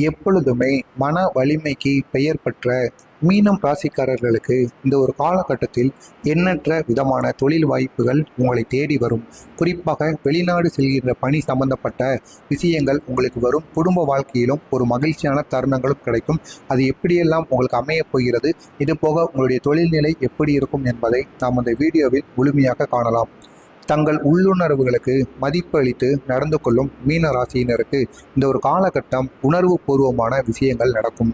எப்பொழுதுமே மன வலிமைக்கு பெயர் பெற்ற மீனம் ராசிக்காரர்களுக்கு இந்த ஒரு காலகட்டத்தில் எண்ணற்ற விதமான தொழில் வாய்ப்புகள் உங்களை தேடி வரும். குறிப்பாக வெளிநாடு செல்கின்ற பணி சம்பந்தப்பட்ட விஷயங்கள் உங்களுக்கு வரும். குடும்ப வாழ்க்கையிலும் ஒரு மகிழ்ச்சியான தருணங்களும் கிடைக்கும். அது எப்படியெல்லாம் உங்களுக்கு அமையப் போகிறது, இது போக உங்களுடைய தொழில்நிலை எப்படி இருக்கும் என்பதை நாம் அந்த வீடியோவில் முழுமையாக காணலாம். தங்கள் உள்ளுணர்வுகளுக்கு மதிப்பு அளித்து நடந்து கொள்ளும் மீன ராசியினருக்கு இந்த ஒரு காலகட்டம் உணர்வு பூர்வமான விஷயங்கள் நடக்கும்.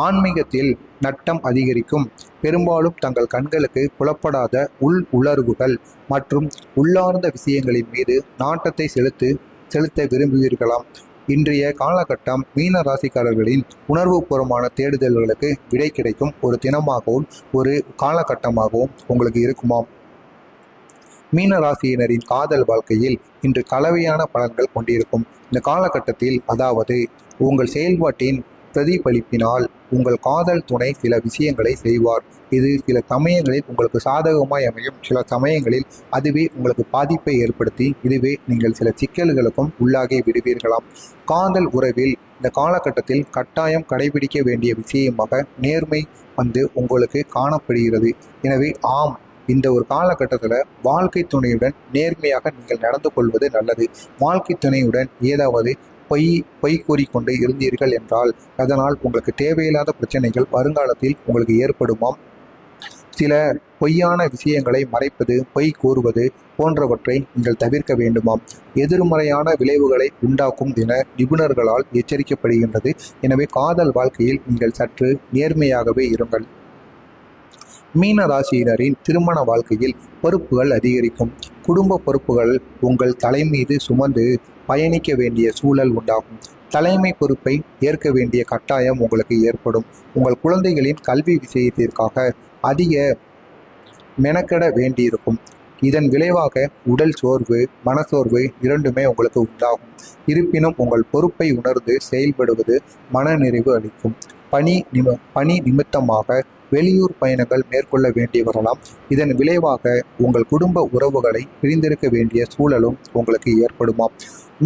ஆன்மீகத்தில் நட்டம் அதிகரிக்கும். பெரும்பாலும் தங்கள் கண்களுக்கு புலப்படாத உள் உணர்வுகள் மற்றும் உள்ளார்ந்த விஷயங்களின் மீது நாட்டத்தை செலுத்த விரும்புவீர்களாம். இன்றைய காலகட்டம் மீன ராசிக்காரர்களின் உணர்வுபூர்வமான தேடுதல்களுக்கு விடை கிடைக்கும் ஒரு தினமாகவும் ஒரு காலகட்டமாகவும் உங்களுக்கு இருக்குமாம். மீன ராசியினரின் காதல் வாழ்க்கையில் இன்று கலவையான பலன்கள் கொண்டிருக்கும். இந்த காலகட்டத்தில், அதாவது உங்கள் செயல்பாட்டின் பிரதிபலிப்பினால் உங்கள் காதல் துணை சில விஷயங்களை செய்வார். இது சில சமயங்களில் உங்களுக்கு சாதகமாய் அமையும், சில சமயங்களில் அதுவே உங்களுக்கு பாதிப்பை ஏற்படுத்தி இதுவே நீங்கள் சில சிக்கல்களுக்கும் உள்ளாகி விடுவீர்களாம். காதல் உறவில் இந்த காலகட்டத்தில் கட்டாயம் கடைபிடிக்க வேண்டிய விஷயமாக நேர்மை உங்களுக்கு காணப்படுகிறது. எனவே ஆம், இந்த ஒரு காலகட்டத்தில் வாழ்க்கை துணையுடன் நேர்மையாக நீங்கள் நடந்து கொள்வது நல்லது. வாழ்க்கை துணையுடன் ஏதாவது பொய் கூறிக்கொண்டு இருந்தீர்கள் என்றால் அதனால் உங்களுக்கு தேவையில்லாத பிரச்சனைகள் வருங்காலத்தில் உங்களுக்கு ஏற்படுமாம். சில பொய்யான விஷயங்களை மறைப்பது, பொய் கூறுவது போன்றவற்றை நீங்கள் தவிர்க்க வேண்டுமாம். எதிர்மறையான விளைவுகளை உண்டாக்கும் என நிபுணர்களால் எச்சரிக்கப்படுகின்றது. எனவே காதல் வாழ்க்கையில் நீங்கள் சற்று நேர்மையாகவே இருங்கள். மீன ராசியினரின் திருமண வாழ்க்கையில் பொறுப்புகள் அதிகரிக்கும். குடும்ப பொறுப்புகள் உங்கள் தலைமீது சுமந்து பயணிக்க வேண்டிய சூழல் உண்டாகும். தலைமை பொறுப்பை ஏற்க வேண்டிய கட்டாயம் உங்களுக்கு ஏற்படும். உங்கள் குழந்தைகளின் கல்வி விஷயத்திற்காக அதிக மெனக்கெட வேண்டியிருக்கும். இதன் விளைவாக உடல் சோர்வு, மனசோர்வு இரண்டுமே உங்களுக்கு உண்டாகும். இருப்பினும் உங்கள் பொறுப்பை உணர்ந்து செயல்படுவது மனநிறைவு அளிக்கும். பணி நிமித்தமாக வெளியூர் பயணங்கள் மேற்கொள்ள வேண்டி வரலாம். இதன் விளைவாக உங்கள் குடும்ப உறவுகளை பிரிந்திருக்க வேண்டிய சூழலும் உங்களுக்கு ஏற்படுமாம்.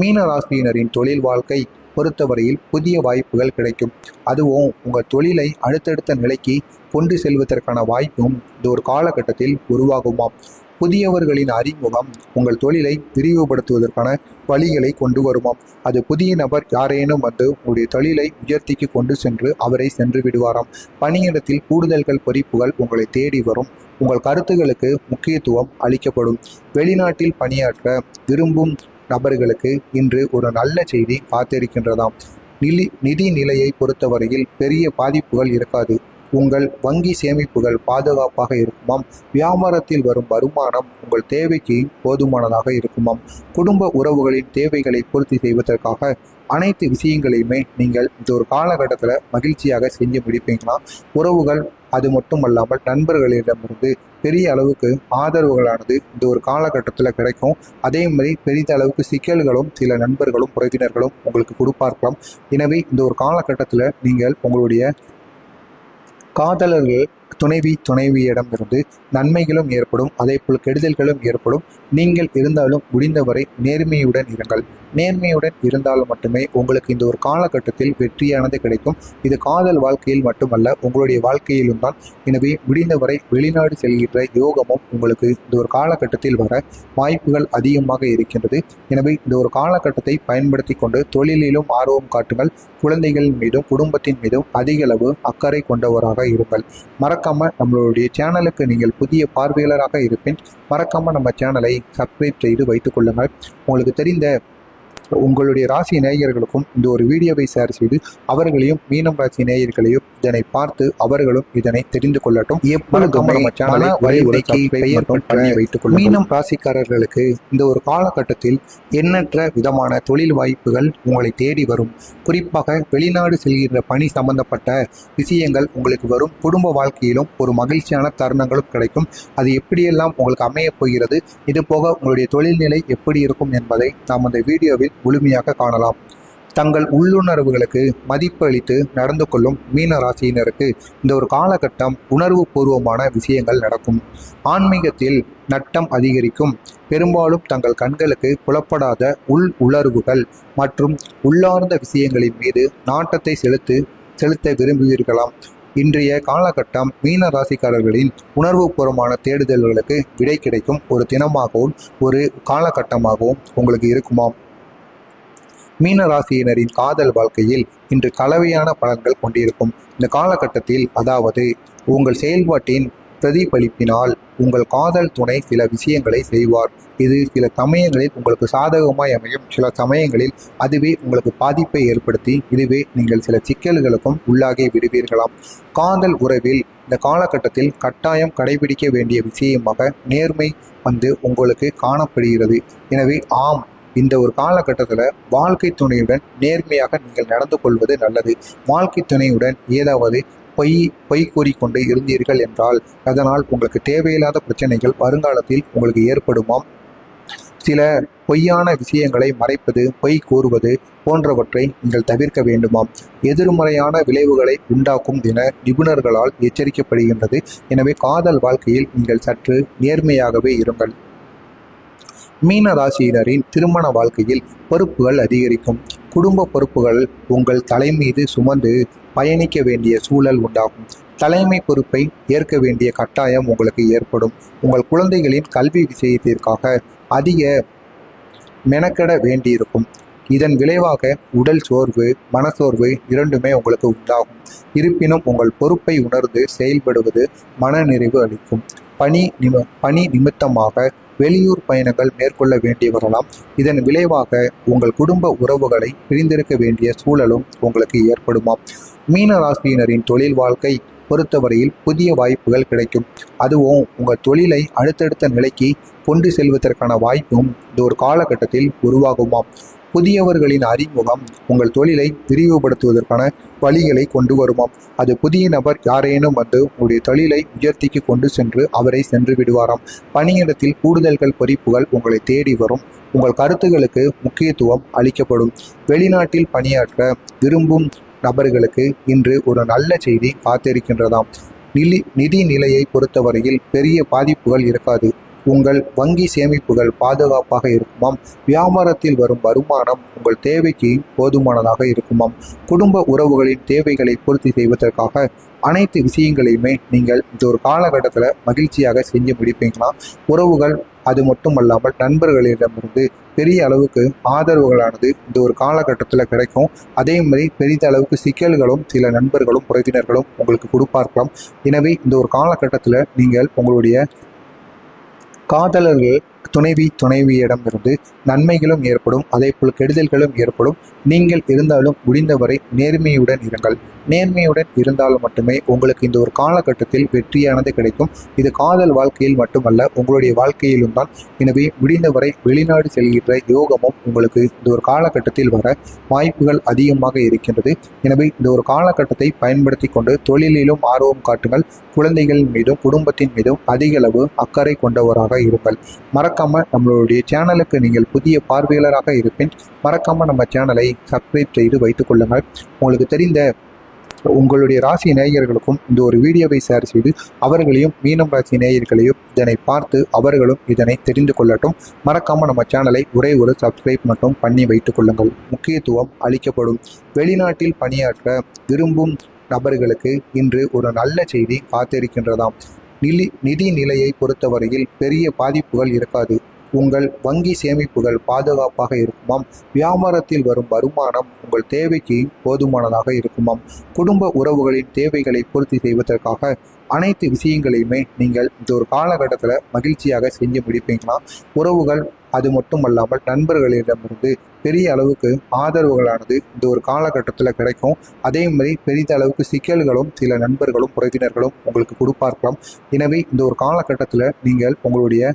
மீன ராசியினரின் தொழில் வாழ்க்கை பொறுத்தவரையில் புதிய வாய்ப்புகள் கிடைக்கும். அதுவும் உங்கள் தொழிலை அடுத்தடுத்த நிலைக்கு கொண்டு செல்வதற்கான வாய்ப்பும் இந்த ஒரு காலகட்டத்தில் உருவாகுமாம். புதியவர்களின் அறிமுகம் உங்கள் தொழிலை விரிவுபடுத்துவதற்கான வழிகளை கொண்டு வருமாம். அது புதிய நபர் யாரேனும் உங்களுடைய தொழிலை உயர்த்திக்கு கொண்டு சென்று அவரை சென்று விடுவாராம். பணியிடத்தில் கூடுதல்கள் பொறுப்புகள் உங்களை தேடி வரும். உங்கள் கருத்துகளுக்கு முக்கியத்துவம் அளிக்கப்படும். வெளிநாட்டில் பணியாற்ற விரும்பும் நபர்களுக்கு இன்று ஒரு நல்ல செய்தி காத்திருக்கின்றதாம். நிதி நிலையை பொறுத்தவரையில் பெரிய பாதிப்புகள் இருக்காது. உங்கள் வங்கி சேமிப்புகள் பாதுகாப்பாக இருக்குமாம். வியாபாரத்தில் வரும் வருமானம் உங்கள் தேவைக்கு போதுமானதாக இருக்குமாம். குடும்ப உறவுகளின் தேவைகளை பூர்த்தி செய்வதற்காக அனைத்து விஷயங்களையுமே நீங்கள் இந்த ஒரு காலகட்டத்தில் மகிழ்ச்சியாக செஞ்சு முடிப்பீங்களா. உறவுகள் அது மட்டுமல்லாமல் நண்பர்களிடமிருந்து பெரிய அளவுக்கு ஆதரவுகளானது இந்த ஒரு காலகட்டத்தில் கிடைக்கும். அதே மாதிரி பெரிய அளவுக்கு சிக்கல்களும் சில நண்பர்களும் உறவினர்களும் உங்களுக்கு கொடுப்பார்களாம். எனவே இந்த ஒரு காலகட்டத்தில் நீங்கள் உங்களுடைய காதலர்கள் துணைவியிடமிருந்து நன்மைகளும் ஏற்படும், அதே போல் கெடுதல்களும் ஏற்படும். நீங்கள் இருந்தாலும் முடிந்தவரை நேர்மையுடன் இருங்கள். நேர்மையுடன் இருந்தால் மட்டுமே உங்களுக்கு இந்த ஒரு காலகட்டத்தில் வெற்றியானது கிடைக்கும். இது காதல் வாழ்க்கையில் மட்டுமல்ல, உங்களுடைய வாழ்க்கையிலும் தான். எனவே முடிந்தவரை வெளிநாடு செல்கின்ற யோகமும் உங்களுக்கு இந்த ஒரு காலகட்டத்தில் வர வாய்ப்புகள் அதிகமாக இருக்கின்றது. எனவே இந்த ஒரு காலகட்டத்தை பயன்படுத்தி கொண்டு தொழிலிலும் ஆர்வம் காட்டுங்கள். குழந்தைகளின் மீதும் குடும்பத்தின் மீதும் அதிக அளவு அக்கறை கொண்டவராக இருங்கள். மறக்காம நம்மளுடைய சேனலுக்கு நீங்கள் புதிய பார்வையாளராக இருப்பின் மறக்காம நம்ம சேனலை சப்ஸ்கிரைப் செய்து வைத்துக் கொள்ளுங்கள். உங்களுக்கு தெரிந்த உங்களுடைய ராசி நேயர்களுக்கும் இந்த ஒரு வீடியோவை ஷேர் செய்து அவர்களையும் மீனம் ராசி நேயர்களையும் இதனை பார்த்து அவர்களும் இதனை தெரிந்து கொள்ளட்டும். எப்பொழுதும் நம்ம சேனலை வைத்துக் கொள்ளுங்கள். மீனம் ராசிக்காரர்களுக்கு இந்த ஒரு காலகட்டத்தில் எண்ணற்ற விதமான தொழில் வாய்ப்புகள் உங்களை தேடி வரும். குறிப்பாக வெளிநாடு செல்கின்ற பணி சம்பந்தப்பட்ட விஷயங்கள் உங்களுக்கு வரும். குடும்ப வாழ்க்கையிலும் ஒரு மகிழ்ச்சியான தருணங்களும் கிடைக்கும். அது எப்படியெல்லாம் உங்களுக்கு அமையப் போகிறது, இது போக உங்களுடைய தொழில்நிலை எப்படி இருக்கும் என்பதை நாம் அந்த வீடியோவில் முழுமையாக காணலாம். தங்கள் உள்ளுணர்வுகளுக்கு மதிப்பு அளித்து நடந்து கொள்ளும் மீன ராசியினருக்கு இந்த ஒரு காலகட்டம் உணர்வு பூர்வமான விஷயங்கள் நடக்கும். ஆன்மீகத்தில் நட்டம் அதிகரிக்கும். பெரும்பாலும் தங்கள் கண்களுக்கு புலப்படாத உள் உணர்வுகள் மற்றும் உள்ளார்ந்த விஷயங்களின் மீது நாட்டத்தை செலுத்த விரும்புவீர்களாம். இன்றைய காலகட்டம் மீன ராசிக்காரர்களின் உணர்வுபூர்வமான தேடுதல்களுக்கு விடை கிடைக்கும் ஒரு தினமாகவும் ஒரு காலகட்டமாகவும் உங்களுக்கு இருக்குமாம். மீன ராசியினரின் காதல் வாழ்க்கையில் இன்று கலவையான பலன்கள் கொண்டிருக்கும். இந்த காலகட்டத்தில், அதாவது உங்கள் செயல்பாட்டின் பிரதிபலிப்பினால் உங்கள் காதல் துணை சில விஷயங்களை செய்வார். இது சில சமயங்களில் உங்களுக்கு சாதகமாய் அமையும், சில சமயங்களில் அதுவே உங்களுக்கு பாதிப்பை ஏற்படுத்தி இதுவே நீங்கள் சில சிக்கல்களுக்கும் உள்ளாகி விடுவீர்களாம். காதல் உறவில் இந்த காலகட்டத்தில் கட்டாயம் கடைபிடிக்க வேண்டிய விஷயமாக நேர்மை உங்களுக்கு காணப்படுகிறது. எனவே ஆம், இந்த ஒரு காலகட்டத்தில் வாழ்க்கை துணையுடன் நேர்மையாக நீங்கள் நடந்து கொள்வது நல்லது. வாழ்க்கை துணையுடன் ஏதாவது பொய் கூறிக்கொண்டு இருந்தீர்கள் என்றால் அதனால் உங்களுக்கு தேவையில்லாத பிரச்சனைகள் வருங்காலத்தில் உங்களுக்கு ஏற்படுமாம். சில பொய்யான விஷயங்களை மறைப்பது, பொய் கூறுவது போன்றவற்றை நீங்கள் தவிர்க்க வேண்டுமாம். எதிர்மறையான விளைவுகளை உண்டாக்கும் என நிபுணர்களால் எச்சரிக்கப்படுகின்றது. எனவே காதல் வாழ்க்கையில் நீங்கள் சற்று நேர்மையாகவே இருங்கள். மீன ராசியினரின் திருமண வாழ்க்கையில் பொறுப்புகள் அதிகரிக்கும். குடும்ப பொறுப்புகள் உங்கள் தலை மீது சுமந்து பயணிக்க வேண்டிய சூழல் உண்டாகும். தலைமை பொறுப்பை ஏற்க வேண்டிய கட்டாயம் உங்களுக்கு ஏற்படும். உங்கள் குழந்தைகளின் கல்வி விஷயத்திற்காக அதிக மெனக்கெட வேண்டியிருக்கும். இதன் விளைவாக உடல் சோர்வு, மனசோர்வு இரண்டுமே உங்களுக்கு உண்டாகும். இருப்பினும் உங்கள் பொறுப்பை உணர்ந்து செயல்படுவது மனநிறைவு அளிக்கும். பணி நிமித்தமாக வெளியூர் பயணங்கள் மேற்கொள்ள வேண்டி வரலாம். இதன் விளைவாக உங்கள் குடும்ப உறவுகளை பிரிந்திருக்க வேண்டிய சூழலும் உங்களுக்கு ஏற்படுமாம். மீன ராசியினரின் தொழில் வாழ்க்கை பொறுத்தவரையில் புதிய வாய்ப்புகள் கிடைக்கும். அதுவும் உங்கள் தொழிலை அடுத்தடுத்த நிலைக்கு கொண்டு செல்வதற்கான வாய்ப்பும் இந்த ஒரு காலகட்டத்தில் உருவாகுமாம். புதியவர்களின் அறிமுகம் உங்கள் தொழிலை விரிவுபடுத்துவதற்கான வழிகளை கொண்டு வருமாம். அது புதிய நபர் யாரேனும் உங்களுடைய தொழிலை உயர்த்திக்கு கொண்டு சென்று அவரை சென்று விடுவாராம். பணியிடத்தில் கூடுதல்கள் பொறுப்புகள் உங்களை தேடி வரும். உங்கள் கருத்துகளுக்கு முக்கியத்துவம் அளிக்கப்படும். வெளிநாட்டில் பணியாற்ற விரும்பும் நபர்களுக்கு இன்று ஒரு நல்ல செய்தி காத்திருக்கின்றதாம். நிதி நிலையை பொறுத்தவரையில் பெரிய பாதிப்புகள் இருக்காது. உங்கள் வங்கி சேமிப்புகள் பாதுகாப்பாக இருக்குமாம். வியாபாரத்தில் வரும் வருமானம் உங்கள் தேவைக்கு போதுமானதாக இருக்குமாம். குடும்ப உறவுகளின் தேவைகளை பூர்த்தி செய்வதற்காக அனைத்து விஷயங்களையுமே நீங்கள் இந்த ஒரு காலகட்டத்தில் மகிழ்ச்சியாக செஞ்சு முடிப்பீங்களாம். உறவுகள் அது மட்டுமல்லாமல் நண்பர்களிடமிருந்து பெரிய அளவுக்கு ஆதரவுகளானது இந்த ஒரு காலகட்டத்தில் கிடைக்கும். அதே மாதிரி பெரிய அளவுக்கு சிக்கல்களும் சில நண்பர்களும் உறவினர்களும் உங்களுக்கு கொடுப்பார்க்கலாம். எனவே இந்த ஒரு காலகட்டத்தில் நீங்கள் உங்களுடைய காதலர்கள் துணைவியிடமிருந்து நன்மைகளும் ஏற்படும், அதே போல் கெடுதல்களும் ஏற்படும். நீங்கள் இருந்தாலும் முடிந்தவரை நேர்மையுடன் இருங்கள். நேர்மையுடன் இருந்தால் மட்டுமே உங்களுக்கு இந்த ஒரு காலகட்டத்தில் வெற்றியானது கிடைக்கும். இது காதல் வாழ்க்கையில் மட்டுமல்ல, உங்களுடைய வாழ்க்கையிலும் தான். எனவே முடிந்தவரை வெளிநாடு செல்கின்ற யோகமும் உங்களுக்கு இந்த ஒரு காலகட்டத்தில் வர வாய்ப்புகள் அதிகமாக இருக்கின்றது. எனவே இந்த ஒரு காலகட்டத்தை பயன்படுத்தி கொண்டு தொழிலிலும் ஆர்வம் காட்டுங்கள். குழந்தைகள் மீதும் குடும்பத்தின் மீதும் அதிக அளவு அக்கறை கொண்டவராக இருங்கள். மறக்காம நம்மளுடைய சேனலுக்கு நீங்கள் புதிய பார்வையாளராக இருப்பின் மறக்காம நம்ம சேனலை சப்ஸ்கிரைப் செய்து வைத்துக் கொள்ளுங்கள். உங்களுக்கு தெரிந்த உங்களுடைய ராசி நேயர்களுக்கும் இந்த ஒரு வீடியோவை ஷேர் செய்து அவர்களையும் மீனம் ராசி நேயர்களையும் இதனை பார்த்து அவர்களும் இதனை தெரிந்து கொள்ளட்டும். மறக்காம நம்ம சேனலை ஒரே ஒரு சப்ஸ்கிரைப் மட்டும் பண்ணி வைத்துக் கொள்ளுங்கள். முக்கியத்துவம் அளிக்கப்படும். வெளிநாட்டில் பணியாற்ற விரும்பும் நபர்களுக்கு இன்று ஒரு நல்ல செய்தி காத்திருக்கின்றதாம். நிதி நிலையை பொறுத்தவரையில் பெரிய பாதிப்புகள் இருக்காது. உங்கள் வங்கி சேமிப்புகள் பாதுகாப்பாக இருக்குமாம். வியாபாரத்தில் வரும் வருமானம் உங்கள் தேவைக்கு போதுமானதாக இருக்குமாம். குடும்ப உறவுகளின் தேவைகளை பூர்த்தி செய்வதற்காக அனைத்து விஷயங்களையுமே நீங்கள் இந்த ஒரு காலகட்டத்தில் மகிழ்ச்சியாக செஞ்சு முடிப்பீங்களாம். உறவுகள் அது மட்டுமல்லாமல் நண்பர்களிடமிருந்து பெரிய அளவுக்கு ஆதரவுகளானது இந்த ஒரு காலகட்டத்தில் கிடைக்கும். அதே மாதிரி பெரிய அளவுக்கு சிக்கல்களும் சில நண்பர்களும் உறவினர்களும் உங்களுக்கு கொடுப்பார்க்கலாம். எனவே இந்த ஒரு காலகட்டத்தில் நீங்கள் உங்களுடைய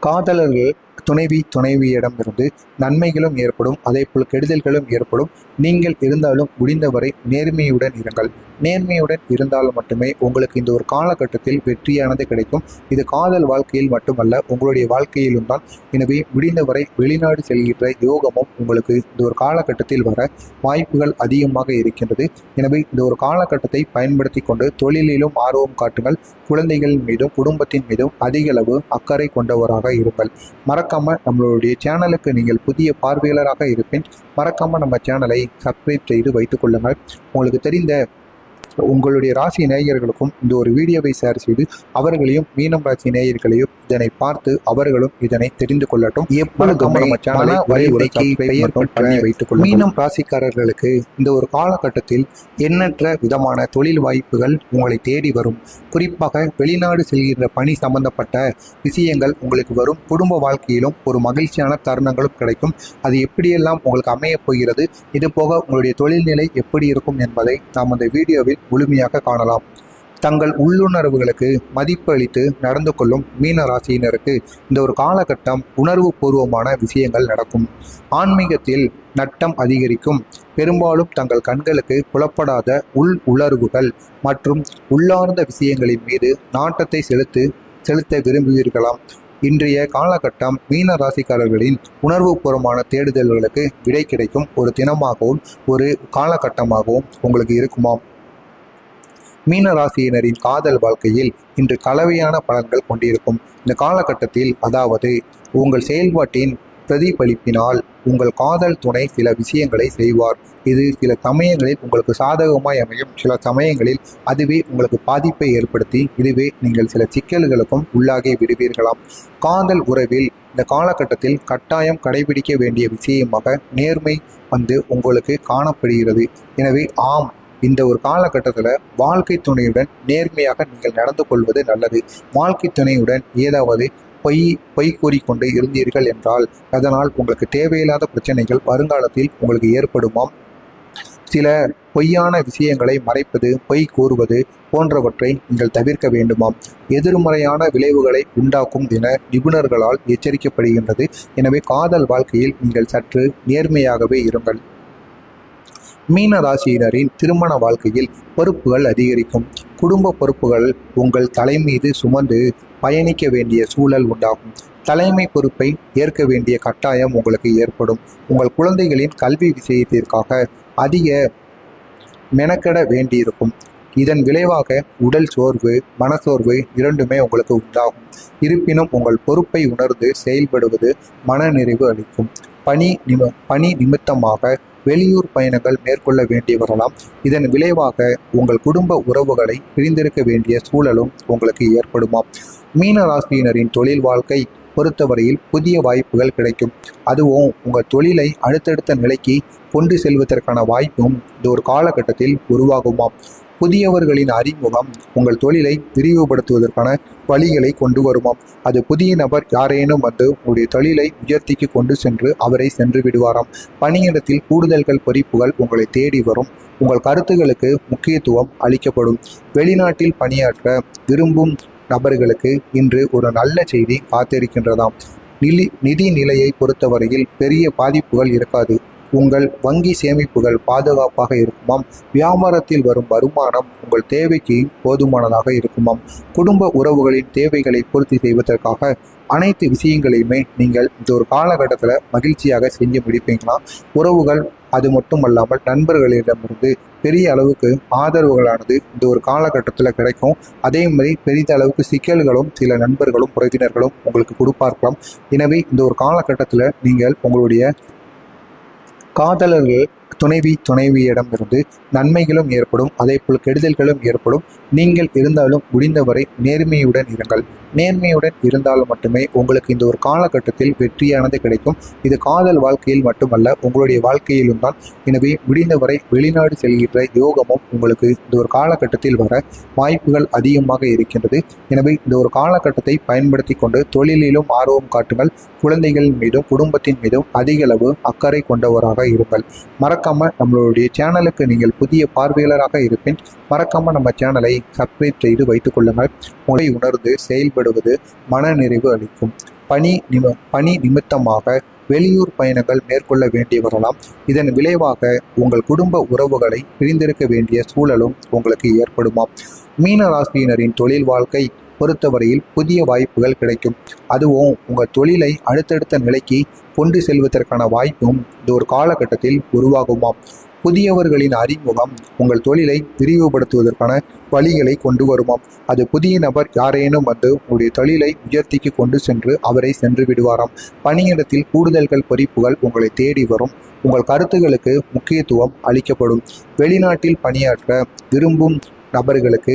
காதலர்கள் துணைவியிடமிருந்து நன்மைகளும் ஏற்படும், அதேபோல் கெடுதல்களும் ஏற்படும். நீங்கள் இருந்தாலும் முடிந்தவரை நேர்மையுடன் இருங்கள். நேர்மையுடன் இருந்தால் மட்டுமே உங்களுக்கு இந்த ஒரு காலகட்டத்தில் வெற்றியானது கிடைக்கும். இது காதல் வாழ்க்கையில் மட்டுமல்ல, உங்களுடைய வாழ்க்கையிலும் தான். எனவே முடிந்தவரை வெளிநாடு செல்கின்ற யோகமும் உங்களுக்கு இந்த ஒரு காலகட்டத்தில் வர வாய்ப்புகள் அதிகமாக இருக்கின்றது. எனவே இந்த ஒரு காலகட்டத்தை பயன்படுத்தி கொண்டு தொழிலிலும் ஆர்வம் காட்டுங்கள். குழந்தைகள் மீதும் குடும்பத்தின் மீதும் அதிக அளவு அக்கறை கொண்டவராக இருங்கள். மறக்காம நம்மளுடைய சேனலுக்கு நீங்கள் புதிய பார்வையாளராக இருப்பின் மறக்காம நம்ம சேனலை சப்ஸ்கிரைப் செய்து வைத்துக் கொள்ளுங்கள். உங்களுக்கு தெரிந்த உங்களுடைய ராசி நேயர்களுக்கும் இந்த ஒரு வீடியோவை ஷேர் செய்து அவர்களையும் மீனம் ராசி நேயர்களையும் இதனை பார்த்து அவர்களும் இதனை தெரிந்து கொள்ளட்டும். மீனம் ராசிக்காரர்களுக்கு இந்த ஒரு காலகட்டத்தில் எண்ணற்ற விதமான தொழில் வாய்ப்புகள் உங்களை தேடி வரும். குறிப்பாக வெளிநாடு செல்கின்ற பணி சம்பந்தப்பட்ட விஷயங்கள் உங்களுக்கு வரும். குடும்ப வாழ்க்கையிலும் ஒரு மகிழ்ச்சியான தருணங்களும் கிடைக்கும். அது எப்படியெல்லாம் உங்களுக்கு அமையப் போகிறது, இது போக உங்களுடைய தொழில்நிலை எப்படி இருக்கும் என்பதை நாம் அந்த வீடியோவில் முழுமையாக காணலாம். தங்கள் உள்ளுணர்வுகளுக்கு மதிப்பு அளித்து நடந்து கொள்ளும் மீன ராசியினருக்கு இந்த ஒரு காலகட்டம் உணர்வு பூர்வமான விஷயங்கள் நடக்கும். ஆன்மீகத்தில் நட்டம் அதிகரிக்கும். பெரும்பாலும் தங்கள் கண்களுக்கு புலப்படாத உணர்வுகள் மற்றும் உள்ளார்ந்த விஷயங்களின் மீது நாட்டத்தை செலுத்த விரும்புவீர்களாம். இன்றைய காலகட்டம் மீன ராசிக்காரர்களின் உணர்வுபூர்வமான தேடுதல்களுக்கு விடை கிடைக்கும் ஒரு தினமாகவும் ஒரு காலகட்டமாகவும் உங்களுக்கு இருக்குமாம். மீன ராசியினரின் காதல் வாழ்க்கையில் இன்று கலவையான பலன்கள் கொண்டிருக்கும். இந்த காலகட்டத்தில், அதாவது உங்கள் செயல்பாட்டின் பிரதிபலிப்பினால் உங்கள் காதல் துணை சில விஷயங்களை செய்வார். இது சில சமயங்களில் உங்களுக்கு சாதகமாய் அமையும், சில சமயங்களில் அதுவே உங்களுக்கு பாதிப்பை ஏற்படுத்தி இதுவே நீங்கள் சில சிக்கல்களுக்கும் உள்ளாகி விடுவீர்களாம். காதல் உறவில் இந்த காலகட்டத்தில் கட்டாயம் கடைபிடிக்க வேண்டிய விஷயமாக நேர்மை உங்களுக்கு காணப்படுகிறது. எனவே ஆம், இந்த ஒரு காலகட்டத்தில் வாழ்க்கை துணையுடன் நேர்மையாக நீங்கள் நடந்து கொள்வது நல்லது. வாழ்க்கை துணையுடன் ஏதாவது பொய் கூறிக்கொண்டு இருந்தீர்கள் என்றால் அதனால் உங்களுக்கு தேவையில்லாத பிரச்சனைகள் வருங்காலத்தில் உங்களுக்கு ஏற்படுமாம். சில பொய்யான விஷயங்களை மறைப்பது, பொய் கூறுவது போன்றவற்றை நீங்கள் தவிர்க்க வேண்டுமாம். எதிர்மறையான விளைவுகளை உண்டாக்கும் என நிபுணர்களால் எச்சரிக்கப்படுகின்றது. எனவே காதல் வாழ்க்கையில் நீங்கள் சற்று நேர்மையாகவே இருங்கள். மீன ராசியினரின் திருமண வாழ்க்கையில் பொறுப்புகள் அதிகரிக்கும். குடும்ப பொறுப்புகள் உங்கள் தலை மீது சுமந்து பயணிக்க வேண்டிய சூழல் உண்டாகும். தலைமை பொறுப்பை ஏற்க வேண்டிய கட்டாயம் உங்களுக்கு ஏற்படும். உங்கள் குழந்தைகளின் கல்வி விஷயத்திற்காக அதிக மெனக்கெட வேண்டியிருக்கும். இதன் விளைவாக உடல் சோர்வு, மனசோர்வு இரண்டுமே உங்களுக்கு உண்டாகும். இருப்பினும் உங்கள் பொறுப்பை உணர்ந்து செயல்படுவது மனநிறைவு அளிக்கும். பணி நிமித்தமாக வெளியூர் பயணங்கள் மேற்கொள்ள வேண்டி வரலாம். இதன் விளைவாக உங்கள் குடும்ப உறவுகளை பிரிந்திருக்க வேண்டிய சூழலும் உங்களுக்கு ஏற்படுமாம். மீன ராசியினரின் தொழில் வாழ்க்கை பொறுத்தவரையில் புதிய வாய்ப்புகள் கிடைக்கும். அதுவும் உங்கள் தொழிலை அடுத்தடுத்த நிலைக்கு கொண்டு செல்வதற்கான வாய்ப்பும் இந்த ஒரு காலகட்டத்தில் உருவாகுமாம். புதியவர்களின் அறிமுகம் உங்கள் தொழிலை விரிவுபடுத்துவதற்கான வழிகளை கொண்டு வருமாம். அது புதிய நபர் யாரேனும் உங்களுடைய தொழிலை உயர்த்திக்கு கொண்டு சென்று அவரை சென்று விடுவாராம். பணியிடத்தில் கூடுதல்கள் பொறுப்புகள் உங்களை தேடி வரும். உங்கள் கருத்துகளுக்கு முக்கியத்துவம் அளிக்கப்படும். வெளிநாட்டில் பணியாற்ற விரும்பும் நபர்களுக்கு இன்று ஒரு நல்ல செய்தி காத்திருக்கின்றதாம். நிதி நிலையை பொறுத்தவரையில் பெரிய பாதிப்புகள் இருக்காது. உங்கள் வங்கி சேமிப்புகள் பாதுகாப்பாக இருக்குமாம். வியாபாரத்தில் வரும் வருமானம் உங்கள் தேவைக்கு போதுமானதாக இருக்குமாம். குடும்ப உறவுகளின் தேவைகளை பூர்த்தி செய்வதற்காக அனைத்து விஷயங்களையுமே நீங்கள் இந்த ஒரு காலகட்டத்தில் மகிழ்ச்சியாக செஞ்சு முடிப்பீங்களாம். உறவுகள் அது மட்டுமல்லாமல் நண்பர்களிடமிருந்து பெரிய அளவுக்கு ஆதரவுகளானது இந்த ஒரு காலகட்டத்தில் கிடைக்கும். அதே மாதிரி பெரிய அளவுக்கு சிக்கல்களும் சில நண்பர்களும் உறவினர்களும் உங்களுக்கு கொடுப்பார்க்கலாம். எனவே இந்த ஒரு காலகட்டத்தில் நீங்கள் உங்களுடைய காதலர்கள் துணைவியிடமிருந்து நன்மைகளும் ஏற்படும், அதேபோல் கெடுதல்களும் ஏற்படும். நீங்கள் இருந்தாலும் முடிந்தவரை நேர்மையுடன் இருங்கள். நேர்மையுடன் இருந்தால் மட்டுமே உங்களுக்கு இந்த ஒரு காலகட்டத்தில் வெற்றியானது கிடைக்கும். இது காதல் வாழ்க்கையில் மட்டுமல்ல, உங்களுடைய வாழ்க்கையிலும் தான். எனவே முடிந்தவரை வெளிநாடு செல்கின்ற யோகமும் உங்களுக்கு இந்த ஒரு காலகட்டத்தில் வர வாய்ப்புகள் அதிகமாக இருக்கின்றது. எனவே இந்த ஒரு காலகட்டத்தை பயன்படுத்தி கொண்டு தொழிலிலும் ஆர்வம் காட்டுங்கள். குழந்தைகள் மீதும் குடும்பத்தின் மீதும் அதிக அளவு அக்கறை கொண்டவராக இருங்கள். மறக்காம நம்மளுடைய சேனலுக்கு நீங்கள் புதிய பார்வையாளராக இருப்பின் மறக்காம நம்ம சேனலை சப்ஸ்கிரைப் செய்து வைத்துக் கொள்ளுங்கள். மொழி உணர்ந்து செயல்படுவது மன நிறைவு அளிக்கும். பணி நிமித்தமாக வெளியூர் பயணங்கள் மேற்கொள்ள வேண்டி வரலாம். இதன் விளைவாக உங்கள் குடும்ப உறவுகளை பிரிந்திருக்க வேண்டிய சூழலும் உங்களுக்கு ஏற்படுமாம். மீன ராசியினரின் தொழில் வாழ்க்கை பொறுத்தவரையில் புதிய வாய்ப்புகள் கிடைக்கும். அதுவும் உங்கள் தொழிலை அடுத்தடுத்த நிலைக்கு கொண்டு செல்வதற்கான வாய்ப்பும் இந்த ஒரு காலகட்டத்தில் உருவாகுமாம். புதியவர்களின் அறிமுகம் உங்கள் தொழிலை விரிவுபடுத்துவதற்கான வழிகளை கொண்டு வருமாம். அது புதிய நபர் யாரேனும் வந்து உங்களுடைய தொழிலை உயர்த்திக்கு கொண்டு சென்று அவரை சென்று விடுவாராம். பணியிடத்தில் கூடுதல்கள் பொறுப்புகள் உங்களை தேடி வரும். உங்கள் கருத்துகளுக்கு முக்கியத்துவம் அளிக்கப்படும். வெளிநாட்டில் பணியாற்ற விரும்பும் நபர்களுக்கு